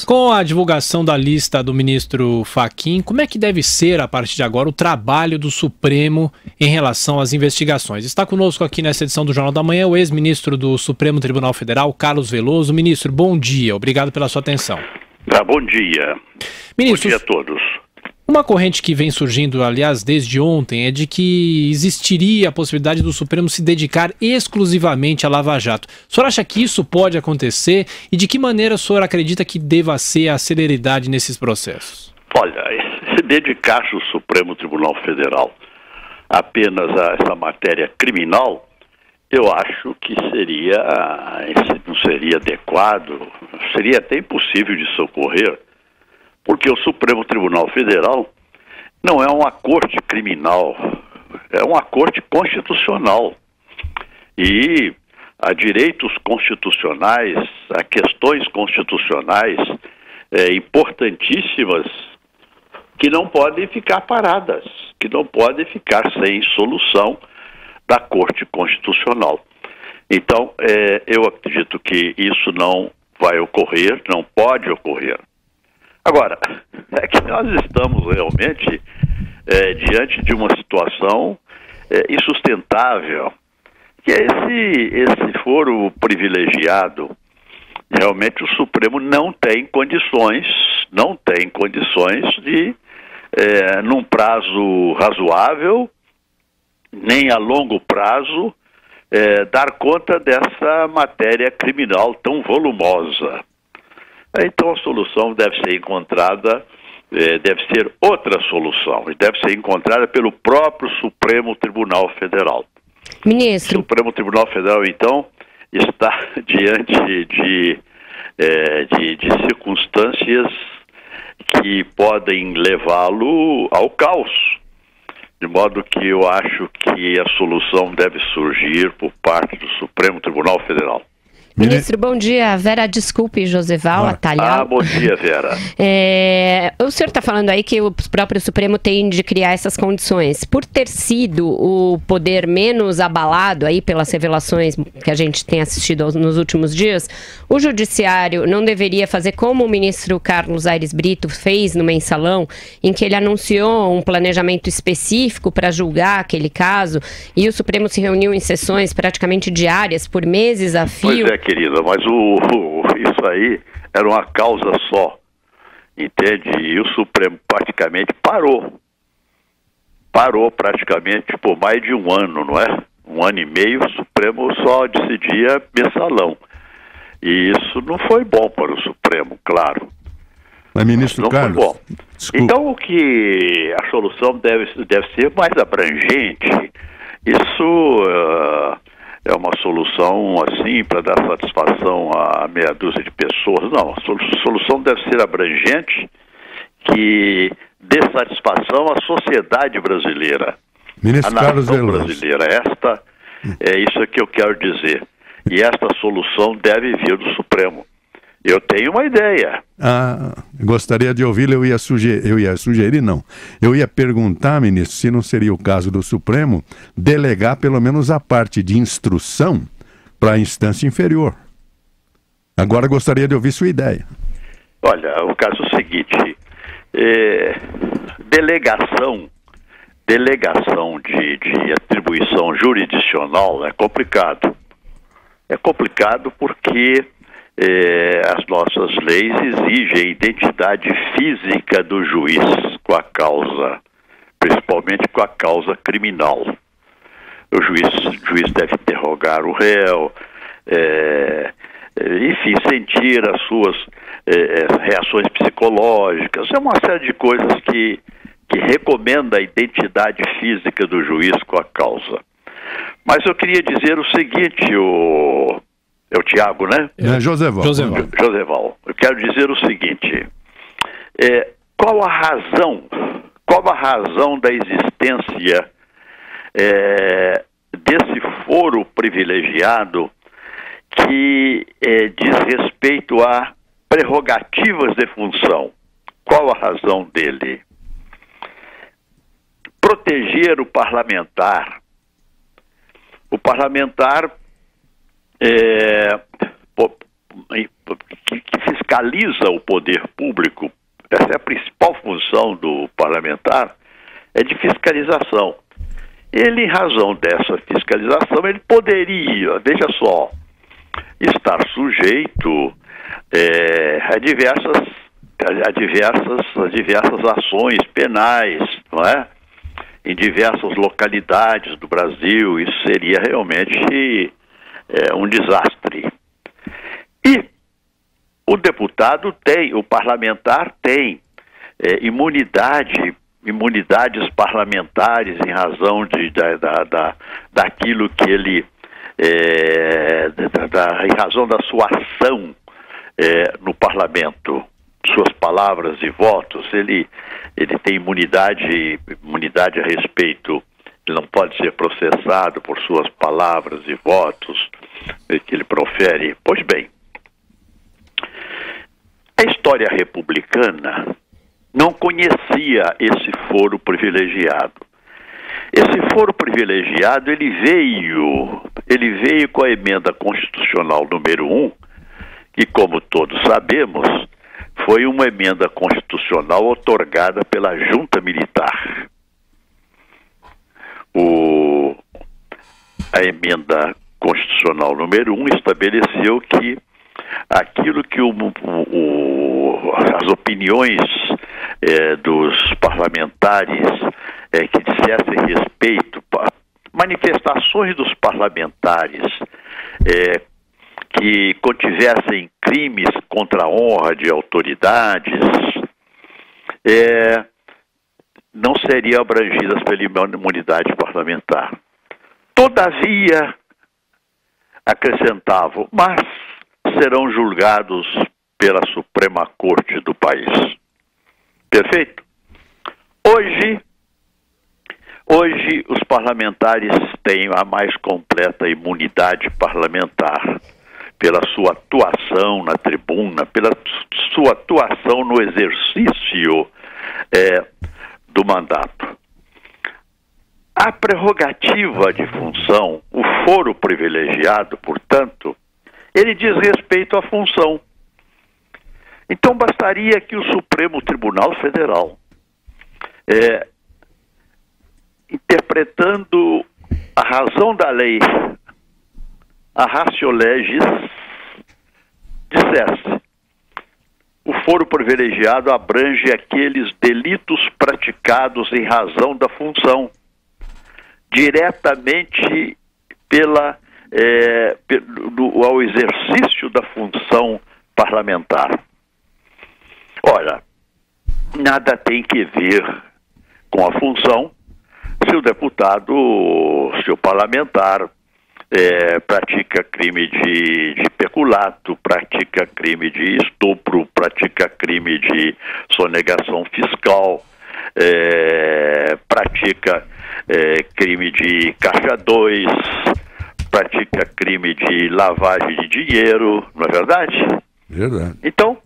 Com a divulgação da lista do ministro Fachin, como é que deve ser, a partir de agora, o trabalho do Supremo em relação às investigações? Está conosco aqui nessa edição do Jornal da Manhã o ex-ministro do Supremo Tribunal Federal, Carlos Veloso. Ministro, bom dia. Obrigado pela sua atenção. Bom dia. Ministro, bom dia a todos. Uma corrente que vem surgindo, aliás, desde ontem, é de que existiria a possibilidade do Supremo se dedicar exclusivamente à Lava Jato. O senhor acha que isso pode acontecer? E de que maneira o senhor acredita que deva ser a celeridade nesses processos? Olha, se dedicasse o Supremo Tribunal Federal apenas a essa matéria criminal, eu acho que não seria adequado, seria até impossível de socorrer, porque o Supremo Tribunal Federal não é uma corte criminal, é uma corte constitucional. E há direitos constitucionais, há questões constitucionais importantíssimas que não podem ficar paradas, que não podem ficar sem solução da Corte Constitucional. Então, eu acredito que isso não vai ocorrer, não pode ocorrer. Agora, é que nós estamos realmente diante de uma situação insustentável, que é esse foro privilegiado. Realmente o Supremo não tem condições de, num prazo razoável, nem a longo prazo, dar conta dessa matéria criminal tão volumosa. Então a solução deve ser encontrada, deve ser outra solução, e deve ser encontrada pelo próprio Supremo Tribunal Federal. Ministro. O Supremo Tribunal Federal, então, está diante de circunstâncias que podem levá-lo ao caos. De modo que eu acho que a solução deve surgir por parte do Supremo Tribunal Federal. Ministro, bom dia. Vera, desculpe, Joseval, Atalhau. Bom dia, Vera. O senhor está falando aí que o próprio Supremo tem de criar essas condições. Por ter sido o poder menos abalado aí pelas revelações que a gente tem assistido nos últimos dias, o Judiciário não deveria fazer como o ministro Carlos Aires Brito fez no Mensalão, em que ele anunciou um planejamento específico para julgar aquele caso, e o Supremo se reuniu em sessões praticamente diárias, por meses a fio. Pois é, querida, mas isso aí era uma causa só, entende? E o Supremo praticamente parou praticamente por mais de um ano, não é? Um ano e meio o Supremo só decidia mensalão. E isso não foi bom para o Supremo, claro. Mas, ministro não Carlos, foi bom. Desculpa. Então a solução deve ser mais abrangente. Isso é uma solução assim para dar satisfação a meia dúzia de pessoas. Não, a solução deve ser abrangente, que dê satisfação à sociedade brasileira, ministro à Carlos nação Veloso. brasileira. É isso que eu quero dizer. E esta solução deve vir do Supremo. Eu tenho uma ideia. Gostaria de ouvi-lo. Eu ia perguntar, ministro, se não seria o caso do Supremo delegar pelo menos a parte de instrução para a instância inferior. Agora gostaria de ouvir sua ideia. Olha, o caso é o seguinte, delegação de atribuição jurisdicional é complicado. É complicado porque as nossas leis exigem a identidade física do juiz com a causa, principalmente com a causa criminal. O juiz deve interrogar o réu, enfim, sentir as suas reações psicológicas. É uma série de coisas que recomenda a identidade física do juiz com a causa. Mas eu queria dizer o seguinte, é o Tiago, né? Joseval. Eu quero dizer o seguinte, qual a razão da existência desse foro privilegiado que diz respeito a prerrogativas de função? Qual a razão dele? Proteger o parlamentar. O parlamentar que fiscaliza o poder público. Essa é a principal função do parlamentar, é de fiscalização. Ele, em razão dessa fiscalização, ele poderia, veja só, estar sujeito a diversas ações penais, não é? Em diversas localidades do Brasil. Isso seria realmente um desastre. E o deputado tem, o parlamentar tem imunidades parlamentares em razão daquilo que ele, em razão da sua ação no parlamento, suas palavras e votos. Ele tem imunidade a respeito, ele não pode ser processado por suas palavras e votos que ele profere. Pois bem, a história republicana não conhecia esse foro privilegiado. Esse foro privilegiado, ele veio com a emenda constitucional número 1, que, como todos sabemos, foi uma emenda constitucional outorgada pela Junta Militar. A emenda constitucional número 1 estabeleceu que aquilo que as opiniões dos parlamentares que dissessem respeito, manifestações dos parlamentares que contivessem crimes contra a honra de autoridades, não seriam abrangidas pela imunidade parlamentar. Todavia, acrescentavam, mas serão julgados pela Suprema Corte do país. Perfeito? Hoje os parlamentares têm a mais completa imunidade parlamentar pela sua atuação na tribuna, pela sua atuação no exercício do mandato. A prerrogativa de função, o foro privilegiado, portanto, ele diz respeito à função. Então bastaria que o Supremo Tribunal Federal, interpretando a razão da lei, a ratio legis, dissesse: o foro privilegiado abrange aqueles delitos praticados em razão da função, diretamente ao exercício da função parlamentar. Ora, nada tem que ver com a função se o deputado, se o parlamentar pratica crime de peculato, pratica crime de estupro, pratica crime de sonegação fiscal, pratica crime de caixa 2, pratica crime de lavagem de dinheiro, não é verdade? Verdade. Então,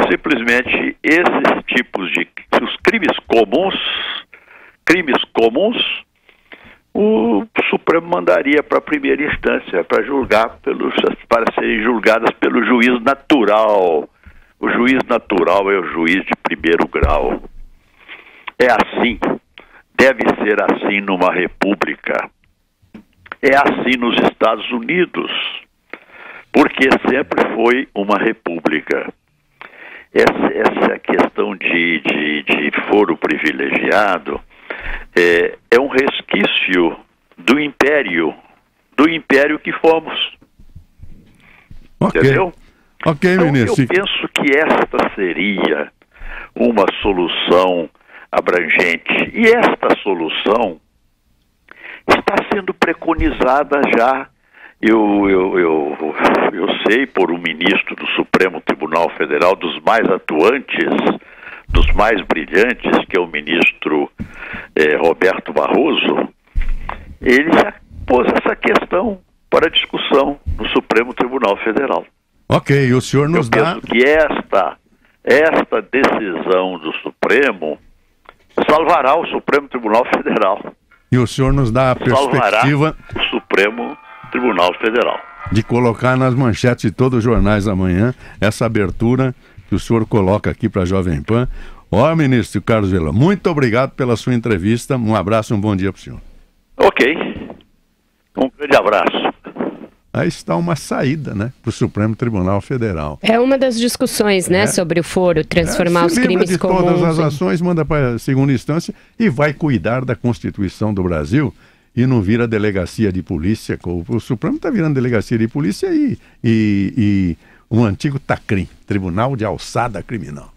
simplesmente esses tipos de os crimes comuns, o Supremo mandaria para a primeira instância para serem julgadas pelo juiz natural. O juiz natural é o juiz de primeiro grau. É assim, deve ser assim numa república. É assim nos Estados Unidos, porque sempre foi uma república. Essa questão de foro privilegiado é um resquício do império que fomos. Ok. Entendeu? Ok, então, ministro. eu penso que esta seria uma solução abrangente. E esta solução está sendo preconizada já. Eu sei por um ministro do Supremo Tribunal Federal, dos mais atuantes, dos mais brilhantes, que é o ministro Roberto Barroso. Ele já pôs essa questão para discussão no Supremo Tribunal Federal. Ok, o senhor nos dá... Eu penso que esta decisão do Supremo salvará o Supremo Tribunal Federal. E o senhor nos dá a perspectiva... Salvará o Supremo Tribunal Federal. de colocar nas manchetes de todos os jornais amanhã essa abertura que o senhor coloca aqui para a Jovem Pan. Ó, ministro Carlos Vilela, muito obrigado pela sua entrevista. Um abraço e um bom dia para o senhor. Ok. Um grande abraço. Aí está uma saída, né, para o Supremo Tribunal Federal. É uma das discussões, né, sobre o foro, transformar os crimes de comuns. Todas as ações, manda para a segunda instância e vai cuidar da Constituição do Brasil e não vira delegacia de polícia. O Supremo está virando delegacia de polícia e um antigo TACRIM, Tribunal de Alçada Criminal.